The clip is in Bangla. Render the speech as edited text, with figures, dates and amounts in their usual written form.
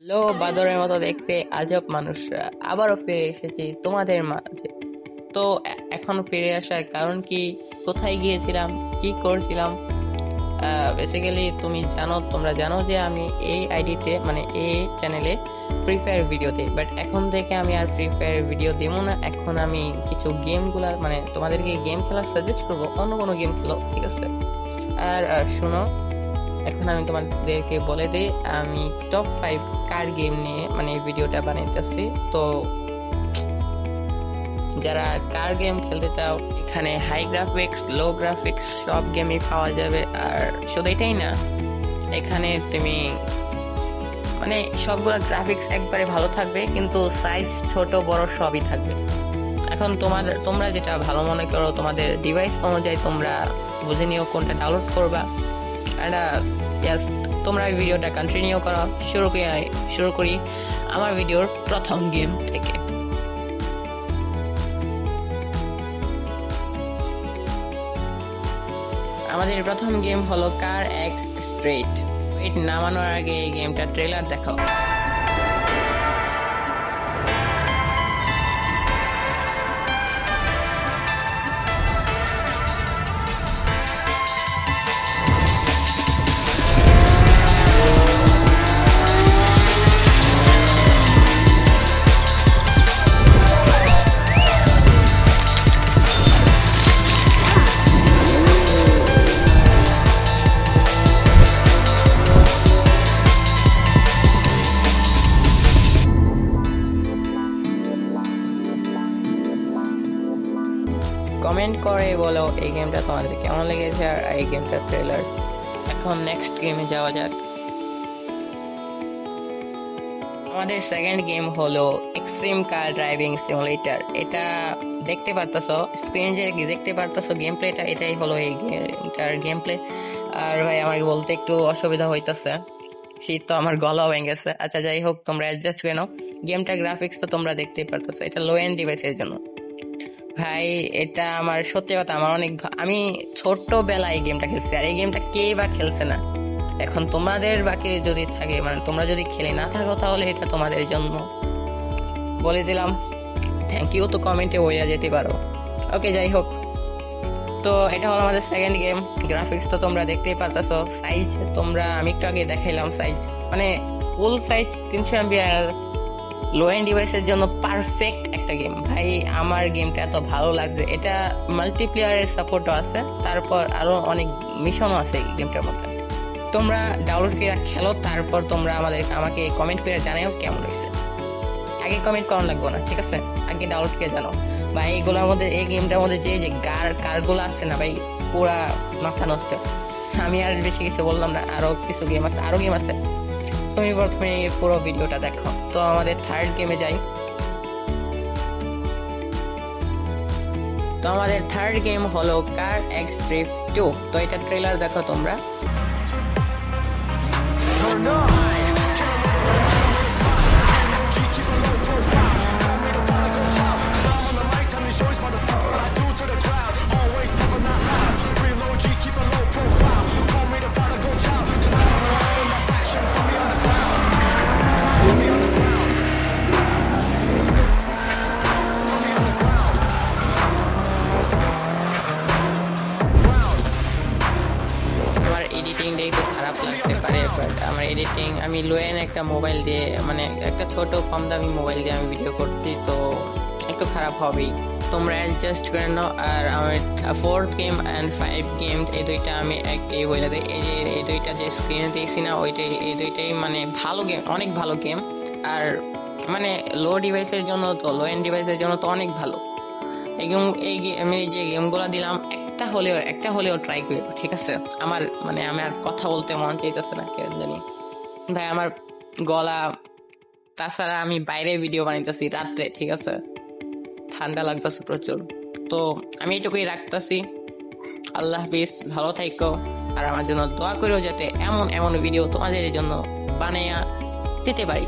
লো বাদরের মতো দেখতে আজব মানুষরা আবারও ফিরে এসেছি তোমাদের মাঝে। তো এখন ফিরে আসার কারণ কি, কোথায় গিয়েছিলাম, কি করছিলাম? বেসিক্যালি তোমরা জানো যে আমি এই আইডিতে মানে এই চ্যানেলে ফ্রি ফায়ার ভিডিও দিই, বাট এখন থেকে আমি আর ফ্রি ফায়ার ভিডিও দেবো না। এখন আমি কিছু গেমগুলা মানে তোমাদেরকে গেম খেলা সাজেস্ট করবো, অন্য কোনো গেম খেলো, ঠিক আছে? আর শোনো, এখন আমি তোমাদেরকে বলে দিই আমি টপ 5 কার গেম নিয়ে মানে এই ভিডিওটা বানাইতেছি। তো যারা কার গেম খেলতে চাও, এখানে হাই গ্রাফিক্স লো গ্রাফিক্স সব গেমই পাওয়া যাবে। আর শুধু এটাই না, এখানে তুমি মানে সবগুলা গ্রাফিক্স একবারে ভালো থাকবে, কিন্তু সাইজ ছোট বড় সবই থাকবে। এখন তোমরা যেটা ভালো মনে করো, তোমাদের ডিভাইস অনুযায়ী তোমরা বুঝে নিও কোনটা ডাউনলোড করবা। আর ইয়াস, তোমরা ভিডিওটা কন্টিনিউ করো। শুরু করি আমার ভিডিওর প্রথম গেম থেকে। আমাদের প্রথম গেম হলো কার এক্স স্ট্রেট। ওয়েট নামানোর আগে এই গেমটা ট্রেলার দেখো। কমেন্ট করে বলো এই গেমটা তোমাদের কেমন লেগেছে আর এই গেমটার ট্রেলার। এখন নেক্সট গেমে যাওয়া যাক। আমাদের সেকেন্ড গেম হলো এক্সট্রিম কার ড্রাইভিং সিমুলেটর। এটা দেখতে পারতেছো স্ক্রিনে, যে দেখতে পারতেছো গেম প্লেটা, এটাই হলো এই গেমটার গেম প্লে। আর ভাই আমার বলতে একটু অসুবিধা হইতেছে, শীত তো আমার গলাও ভেঙে গেছে। আচ্ছা যাই হোক, তোমরা অ্যাডজাস্ট করে নাও। গেমটার গ্রাফিক্স তো তোমরা দেখতেই পারতেছো, এটা লো এন্ড ডিভাইসের জন্য। ভাই এটা আমার সত্যি কথা, আমার অনেক আমি ছোট্টবেলায় এই গেমটা খেলছি, আর এই গেমটা কে বা খেলছে না? এখন তোমাদের বাকি যদি থাকে মানে তোমরা যদি খেলে না থাকো, তাহলে এটা তোমাদের জন্য বলে দিলাম। থ্যাংক ইউ, তো কমেন্টে বইয়া যেতে পারো। ওকে যাই হোক, তো এটা হলো আমাদের সেকেন্ড গেম। গ্রাফিক্স তো তোমরা দেখতেই পারতেছো, সাইজ আমি একটু আগে দেখাইলাম, সাইজ মানে ফুল সাইজ 300 MB লো এন্ড ডিভাইসের জন্য পারফেক্ট একটা গেম। ভাই আমার গেমটা এত ভালো লাগছে, এটা মাল্টিপ্লেয়ারের সাপোর্টও আছে, তারপর আরো অনেক মিশনও আছে এই গেমটার মধ্যে। তোমরা ডাউনলোড করে খেলো, তারপর তোমরা আমাকে কমেন্ট করে জানাও কেমন হয়েছে। আগে কমেন্ট করানো লাগবে না, ঠিক আছে? আগে ডাউনলোড করে জানো ভাই। এইগুলোর মধ্যে এই গেমটার মধ্যে যে যে কারগুলো আছে না ভাই, পুরা মাথা নষ্ট। আমি আর বেশি কিছু বললাম না, আরো কিছু গেম আছে, আরো গেম আছে। তুমি প্রথমে পুরো ভিডিওটা দেখো। তো আমাদের থার্ড গেমে যাই। তো আমাদের থার্ড গেম হলো কার এক্স ড্রিফট 2। তো এটা ট্রেলার দেখো তোমরা। আমার এডিটিংটা একটু খারাপ লাগতে পারে, বাট আমার এডিটিং আমি লোয়েন একটা মোবাইল দিয়ে মানে একটা ছোট কম দামি মোবাইল দিয়ে আমি ভিডিও করছি, তো একটু খারাপ হবেই, তোমরা অ্যাডজাস্ট করে নাও। আর আমার ফোর্থ গেম অ্যান্ড 5 গেম এই দুইটা আমি একটাই বলে দিই, এই যে এই দুইটা যে স্ক্রিনে দিয়েছি না, এই দুইটাই মানে ভালো গেম, অনেক ভালো গেম। আর মানে লো ডিভাইসের জন্য তো লো এন্ড ডিভাইসের জন্য তো অনেক ভালো আমি যে গেমগুলো দিলাম, একটা হলেও ট্রাই করি, ঠিক আছে? আমার কথা বলতে মন চাইতেছে না কেন জানি ভাই, আমার গলা। তাছাড়া আমি বাইরে ভিডিও বানাইতেছি রাত্রে, ঠিক আছে? ঠান্ডা লাগতেছে প্রচুর। তো আমি এটুকুই রাখতেছি। আল্লাহ হাফিজ, ভালো থাইকো। আর আমার জন্য দোয়া করেও যাতে এমন এমন ভিডিও তোমাদের জন্য বানাইয়া দিতে পারি।